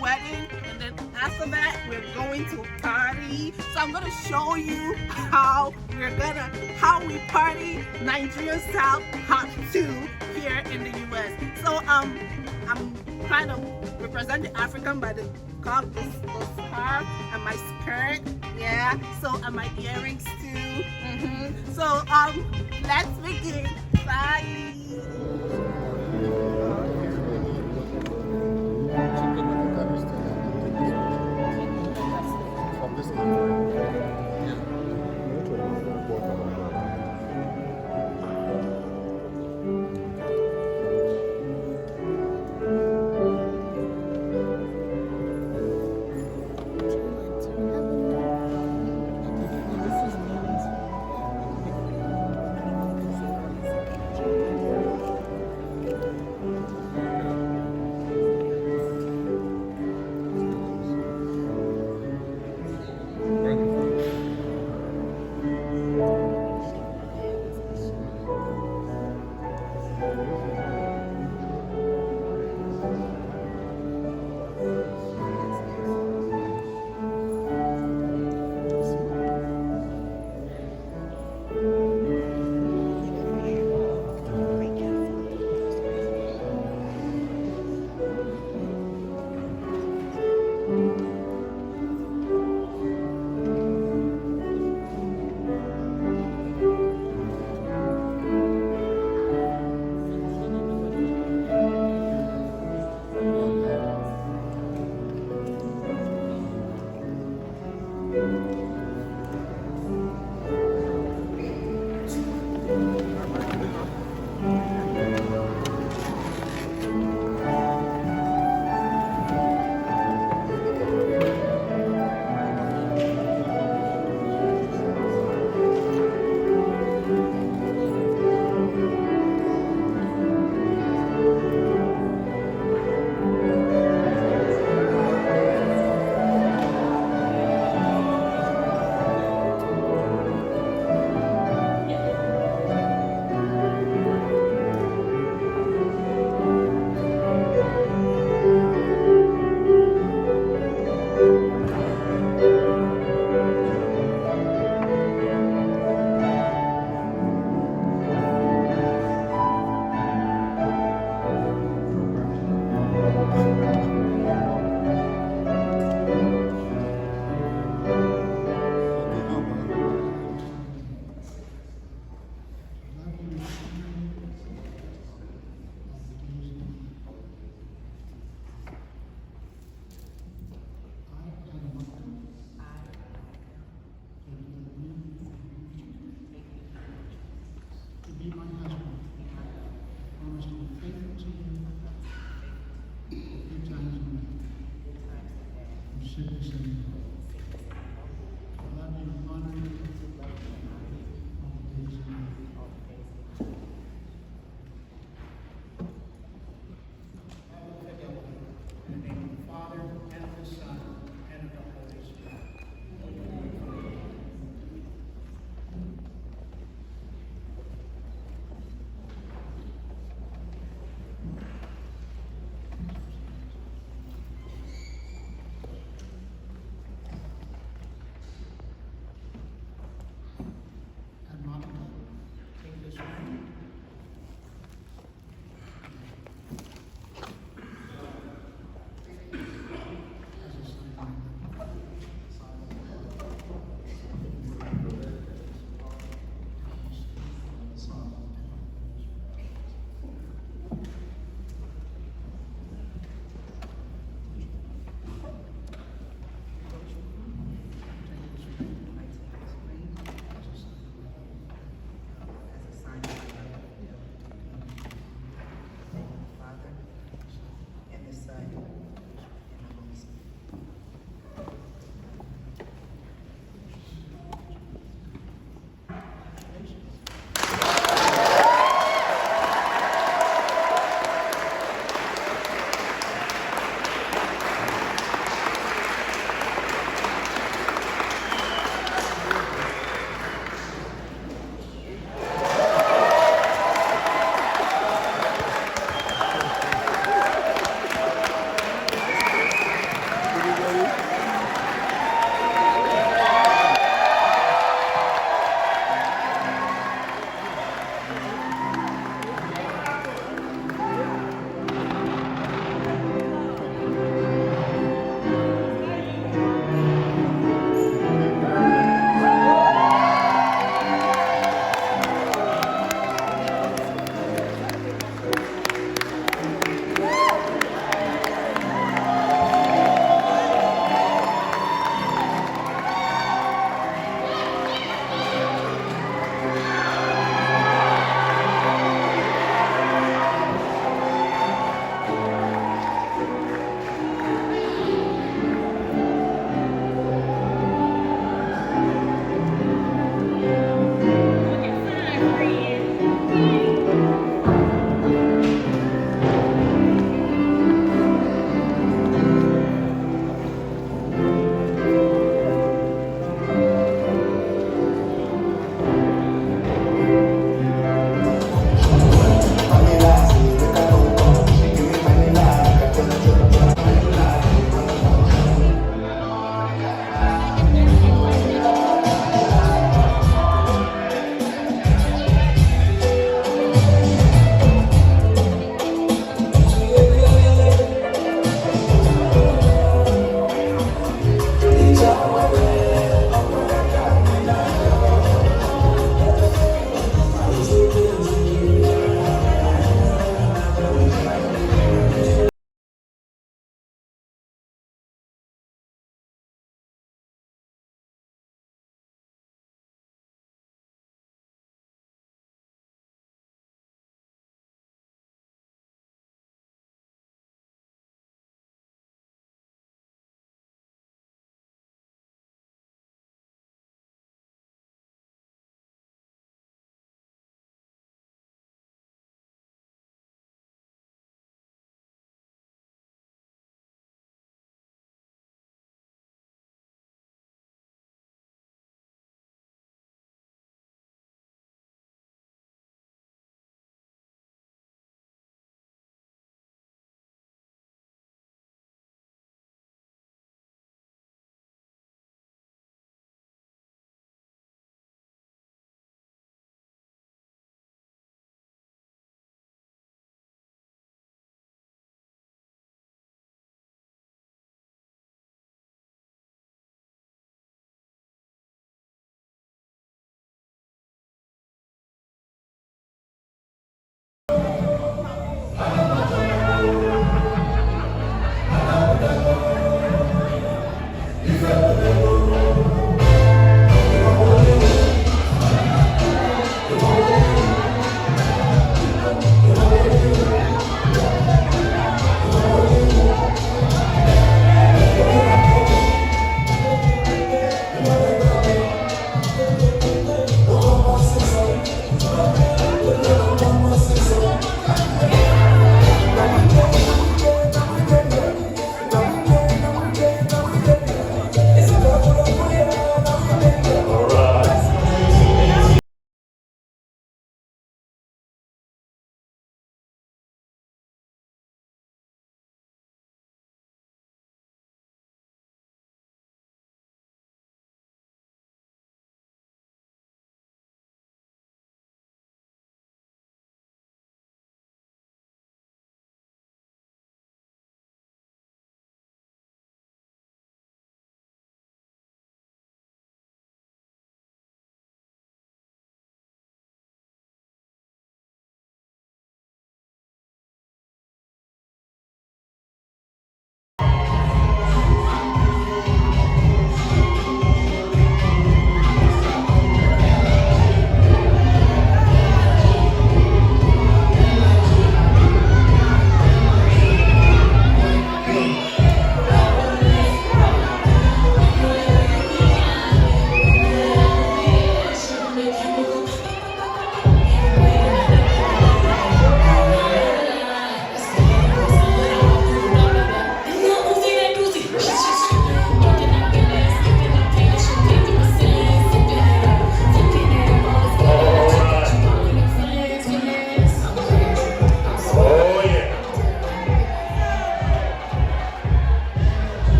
wedding, and then after that we're going to party. So I'm gonna show you how we party Nigerian style hot too here in the US. So I'm kind of represent the African by the scarf and my skirt, yeah. So and my earrings too. So let's begin. Bye.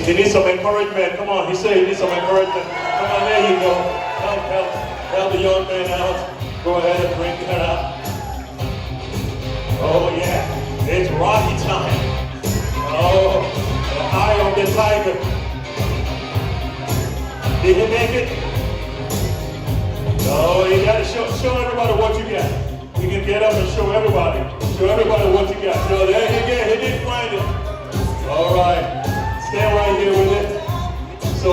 He needs some encouragement. Come on, he said he needs some encouragement. Come on, there you go. Help the young man out. Go ahead and bring that up. Oh yeah, it's Rocky time. Oh, the eye of the tiger. Did he make it? No, you gotta show everybody what you got. You can get up and show everybody what you got. So there he didn't find it. All right. Stand right here with it. So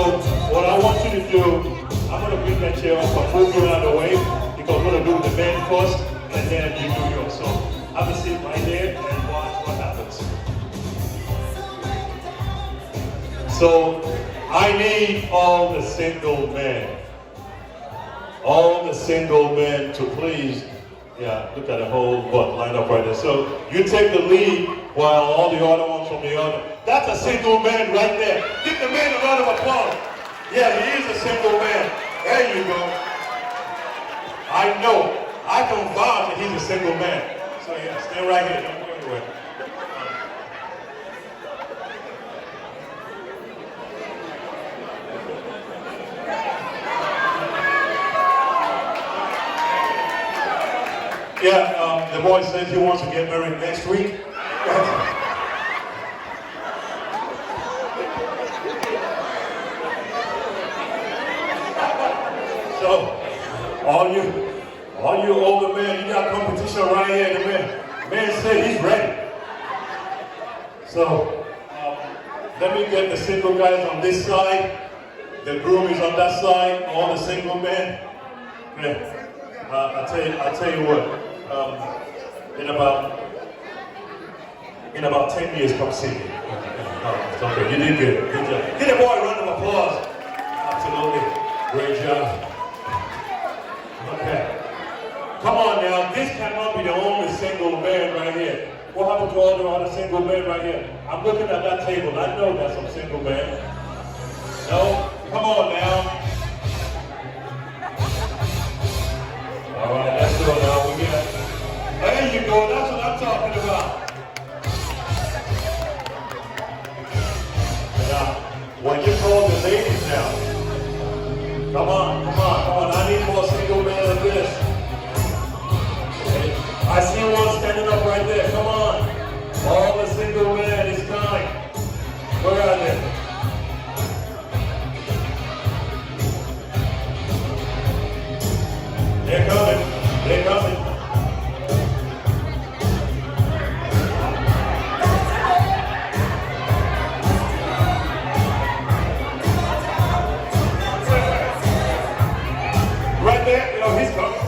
what I want you to do, I'm going to bring that chair up and move you out of the way because we're going to do the band first and then you do yours. So have a seat right there and watch what happens. So I need all the single men. All the single men to please, look at the whole butt line up right there. So you take the lead while all the other ones from the other. That's a single man right there. Give the man a round of applause. Yeah, he is a single man. There you go. I know. I can vouch that he's a single man. So yeah, stand right here. Don't go anywhere. The boy says he wants to get married next week. So, all you older men, you got competition right here. The man said he's ready. So, let me get the single guys on this side. The groom is on that side. All the single men. I'll tell you what. In about 10 years, come see me. Okay, you did good. Good job. Give the boy a round of applause. Absolutely. Great job. Okay. Come on now. This cannot be the only single man right here. What happened to all the other single men right here? I'm looking at that table. I know there's some single men. No? Come on now. All right, let's go now. We get. There you go. That's what I'm talking about. Now, when you call the ladies now, come on. I need more single men like this. Okay. I see one standing up right there. Come on. All the single men, it's time. Where are they? They're coming. They're coming. Right there, he's coming.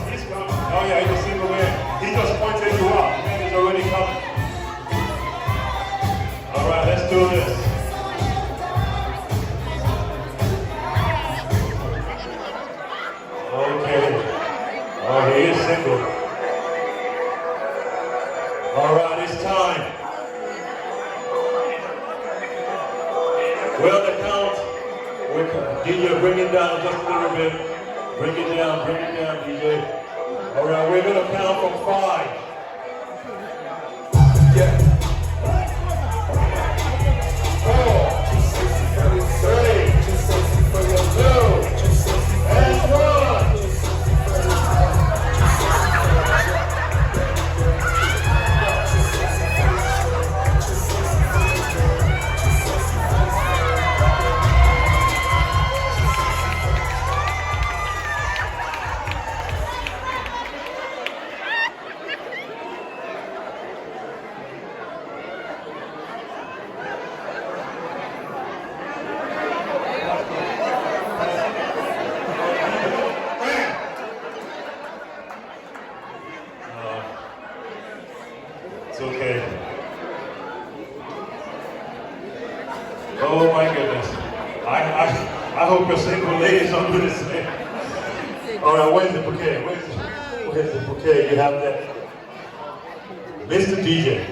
Oh yeah, he's a single man. He just pointed you out. The man is already coming. All right, let's do this. Okay. Oh, he is single. All right, it's time. Well, the count. DJ, bring it down just a little bit. Bring it down, DJ. All right, we're going to count from 5. Yeah. 4, 3, 2, and 1. It's okay. Oh my goodness. I hope your single ladies don't do the same. All right, where's the bouquet? Where's the bouquet? You have that. Mr. DJ.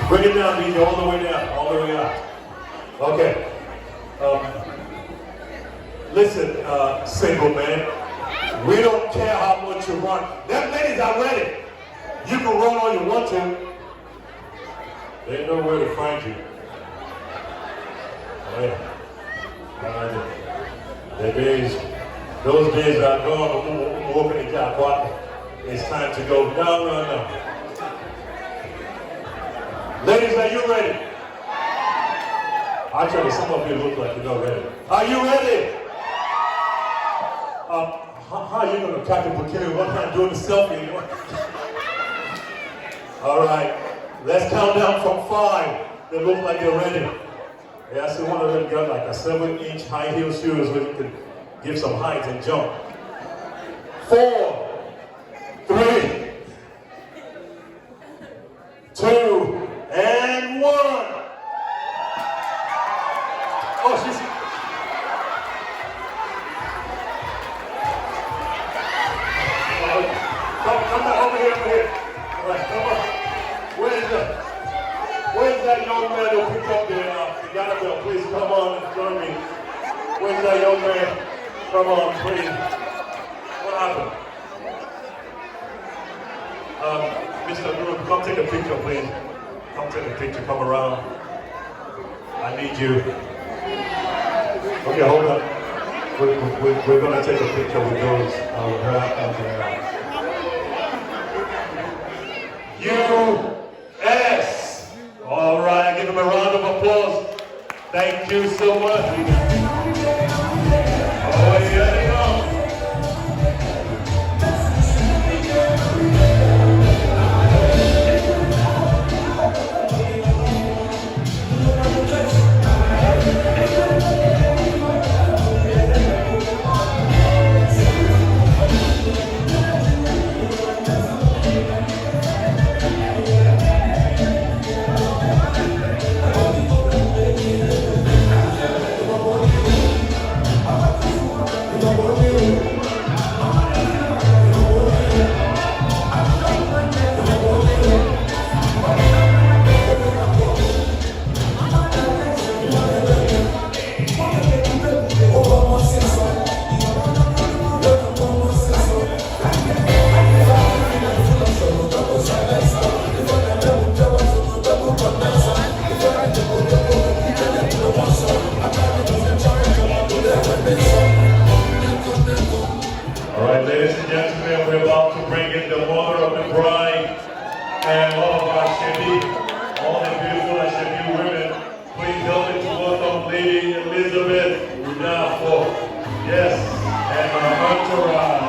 Bring it down, DJ, all the way down, all the way out. Okay. Listen, single man, we don't care how much you run. Them ladies are ready. You can run all you want to. They know where to find you. Oh, yeah. Those days are gone. Walking the job. It's time to go. No. Ladies, are you ready? Actually, some of you look like you're not ready. Are you ready? How are you going to catch a bouquet? What kind of doing a selfie? All right, let's count down from 5. They look like they're ready. Yeah, I see one of them got like a 7-inch high heel shoes where you can give some height and jump. 4, 3, 2, and 1. Oh, she's... Come back over here. All right, come on. Where's that young man who picked up the Annabelle? Please come on and join me. Where's that young man? Come on, please. What happened? Mr. Groom, come take a picture, please. Come take a picture, come around. I need you. Okay, hold on. We're going to take a picture with those. Her and U.S. All right, give them a round of applause. Thank you so much. Oh, yeah. Elizabeth Udafo. Yes, and our entourage.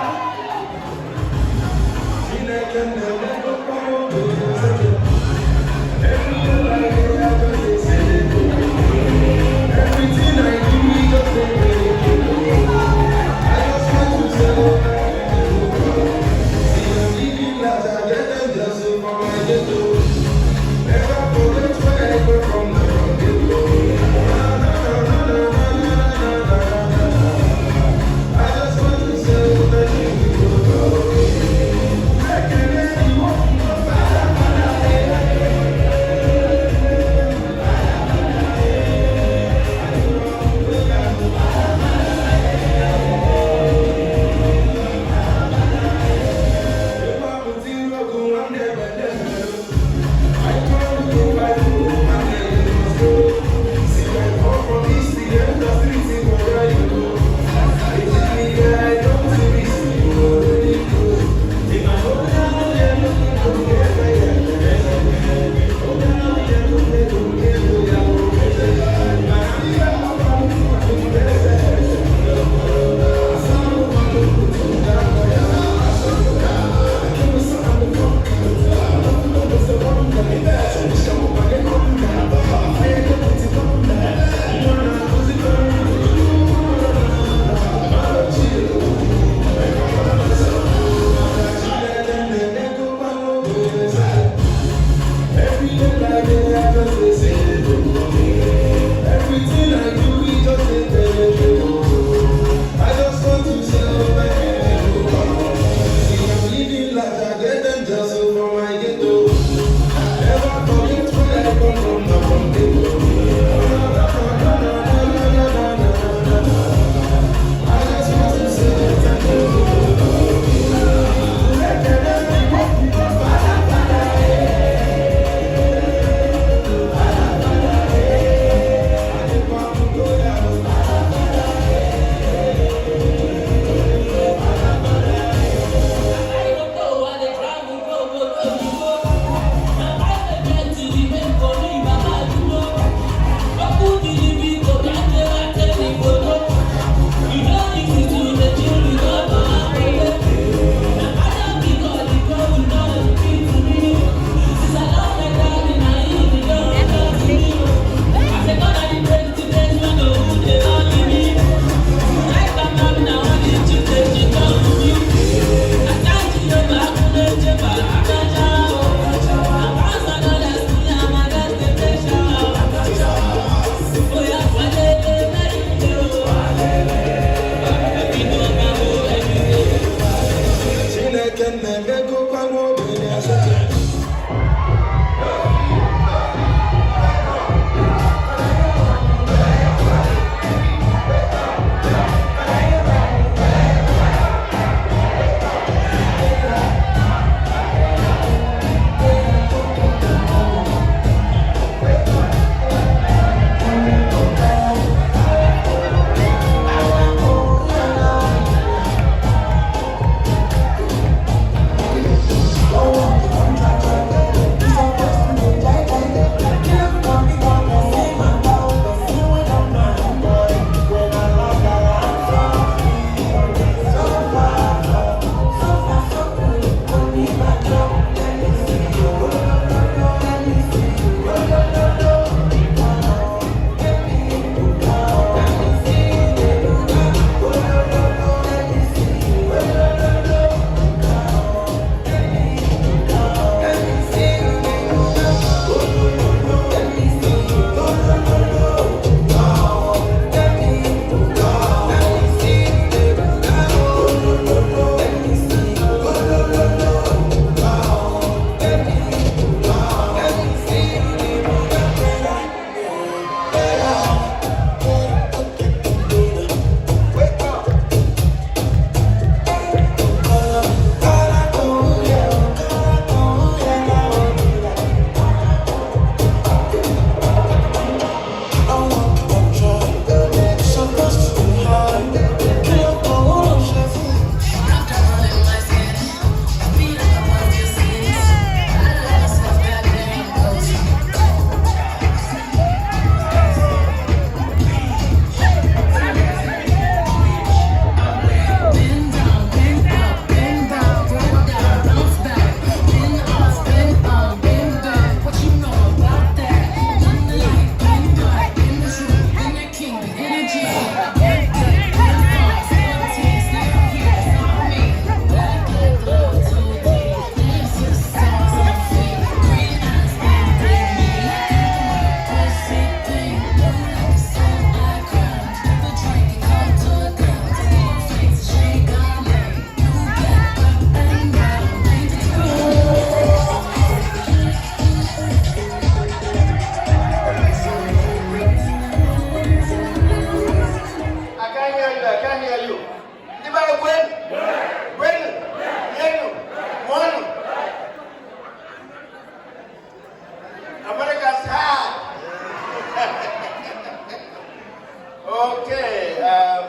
Okay,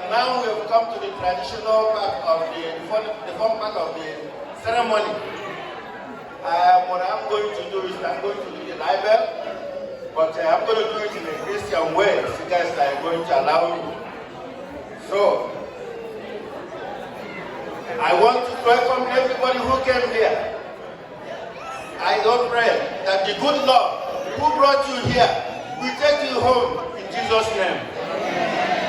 now we have come to the traditional part of the fun part of the ceremony. What I'm going to do is I'm going to do the Bible, but I'm going to do it in a Christian way, if you guys are going to allow me. So, I want to welcome everybody who came here. I don't pray that the good Lord who brought you here will take you home in Jesus' name.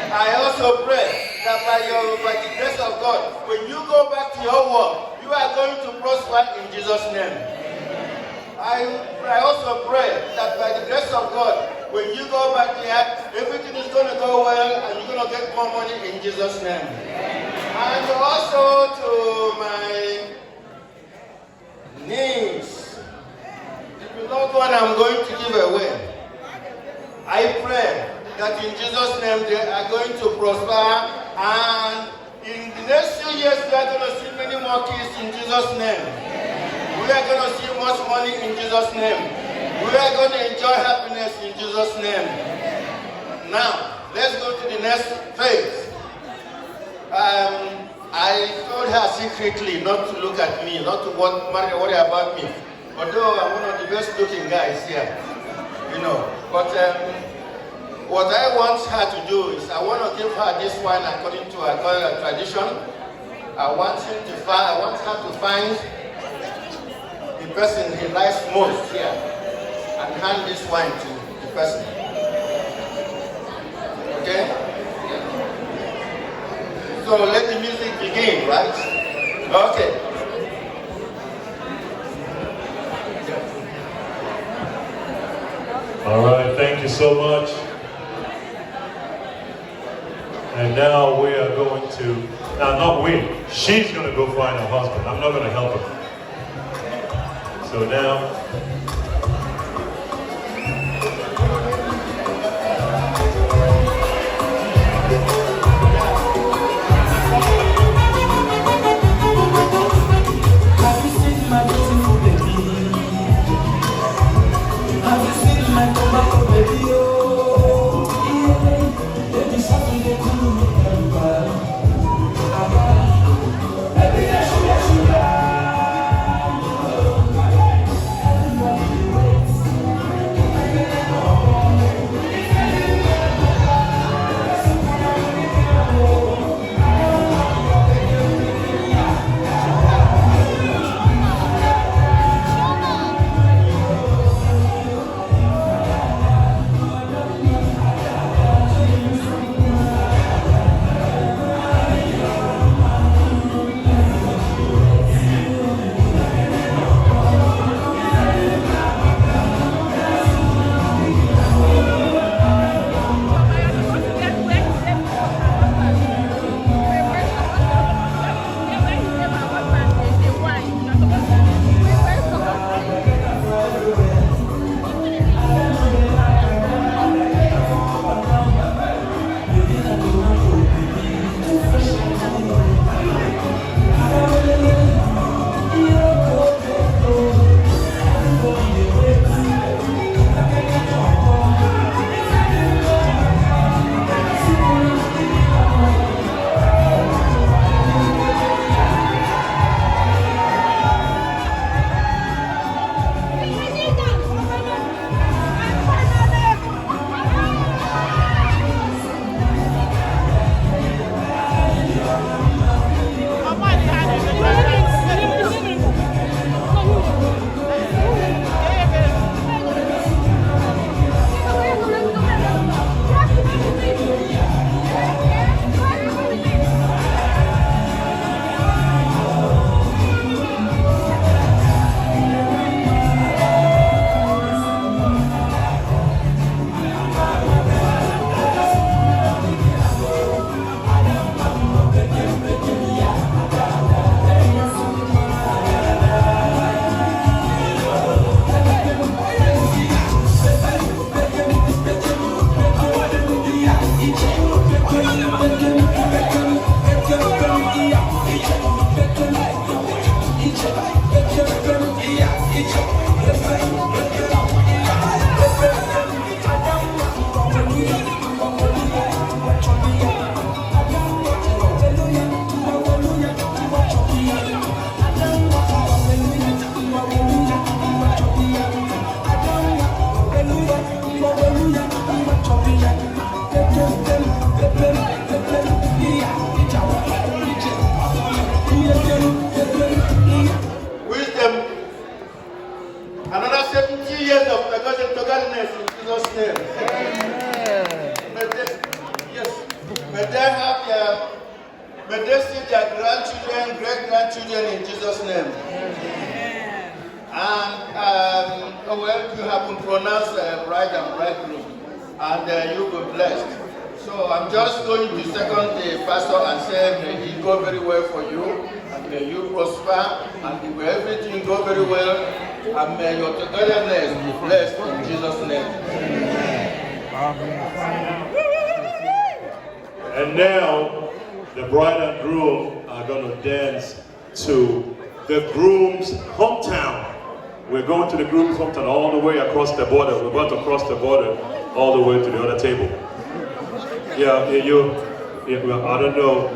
I also pray that by the grace of God, when you go back to your work, you are going to prosper in Jesus' name. I also pray that by the grace of God, when you go back here, everything is going to go well and you're going to get more money in Jesus' name. And also to my niece, the beloved one I'm going to give away. I pray that in Jesus' name they are going to prosper, and in the next few years we are going to see many more kids in Jesus' name. We are going to see much money in Jesus' name. We are going to enjoy happiness in Jesus' name. Now, let's go to the next phase. I told her secretly not to look at me, not to worry about me. Although I'm one of the best looking guys here, you know. But what I want her to do is I want to give her this wine according to our tradition. I want her to find the person he likes most here and hand this wine to the person. Okay? So let the music begin, right? Okay. All right, thank you so much. And now we are going to, not we, she's going to go find her husband. I'm not going to help her. So now, Another 70 years of togetherness in Jesus' name. May they see their grandchildren, great-grandchildren in Jesus' name. And well, you have been pronounced bride and bridegroom, and you be blessed. So I'm just going to second the pastor and say, may it go very well for you, and may you prosper, and may everything go very well, and may your togetherness be blessed in Jesus' name. And now, the bride and groom are going to dance to the groom's hometown. We're going to the groom's hometown all the way across the border. We're about to cross the border all the way to the other table. Yeah, I don't know.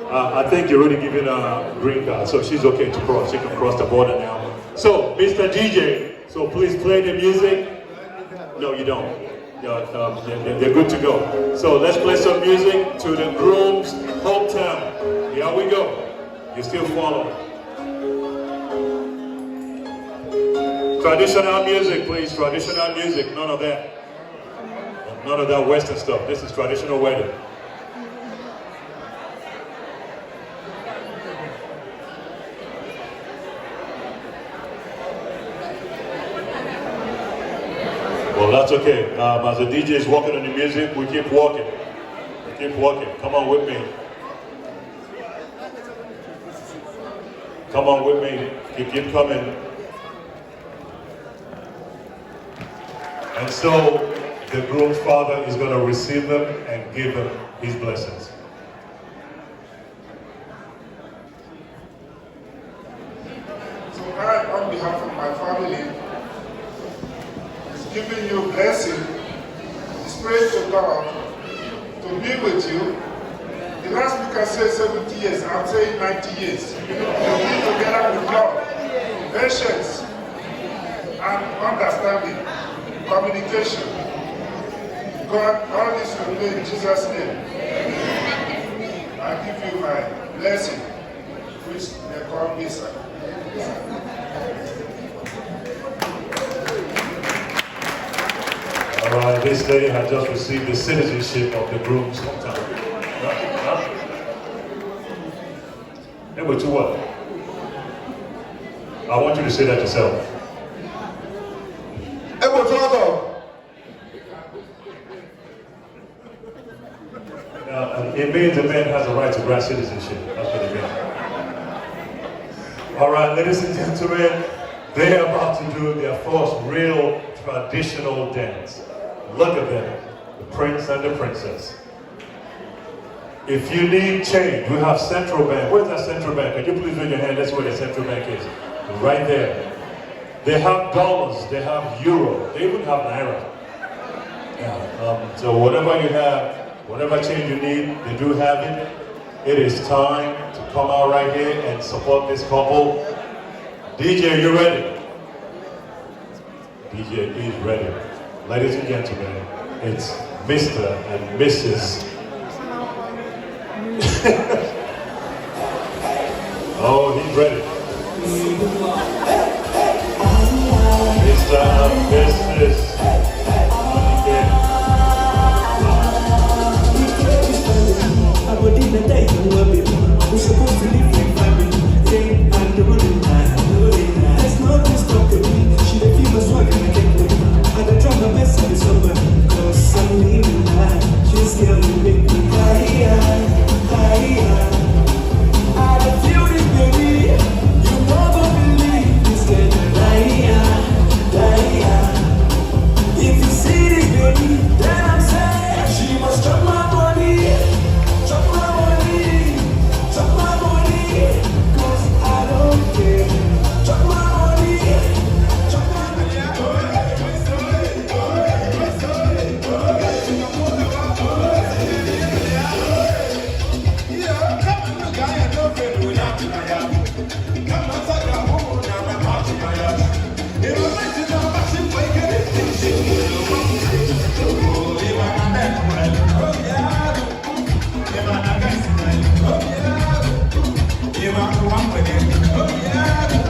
I think you're already given a green card, so she's okay to cross. She can cross the border now. So, Mr. DJ, so please play the music. No, you don't. They're good to go. So let's play some music to the groom's hometown. Here we go. You still follow. Traditional music, please. Traditional music. None of that. None of that Western stuff. This is traditional wedding. Well, that's okay. As the DJ is walking on the music, we keep walking. We keep walking. Come on with me. Come on with me. Keep coming. And so, the groom's father is going to receive them and give them his blessings. So I, on behalf of my family, giving you blessing, is praying to God to be with you. The last speaker said 70 years, I'm saying 90 years. To be together with God, patience, and understanding, communication. God, all this will be in Jesus' name. I give you my blessing, which they call Misa. All right, this lady has just received the citizenship of the groom's hometown. Number two, what? I want you to say that yourself. It means a man has a right to grant citizenship. That's what it means. All right, ladies and gentlemen, they're about to do their first real traditional dance. Look at them, the prince and the princess. If you need change, we have Central Bank. Where's that Central Bank? Can you please raise your hand? That's where the Central Bank is. Right there. They have dollars, they have euro, they even have naira. Yeah, so whatever you have, whatever change you need, they do have it. It is time to come out right here and support this couple. DJ, you ready? DJ is ready. Ladies and gentlemen, it's Mr. and Mrs. Oh, he's ready. Mr. and Mrs. We're supposed to live like family, and the rolling time. There's no stopping. She the feel the swag and I can't wait. And I try my best to be sober, cause I'm living life. She's still living higher, higher. I feel it, baby. Oh yeah.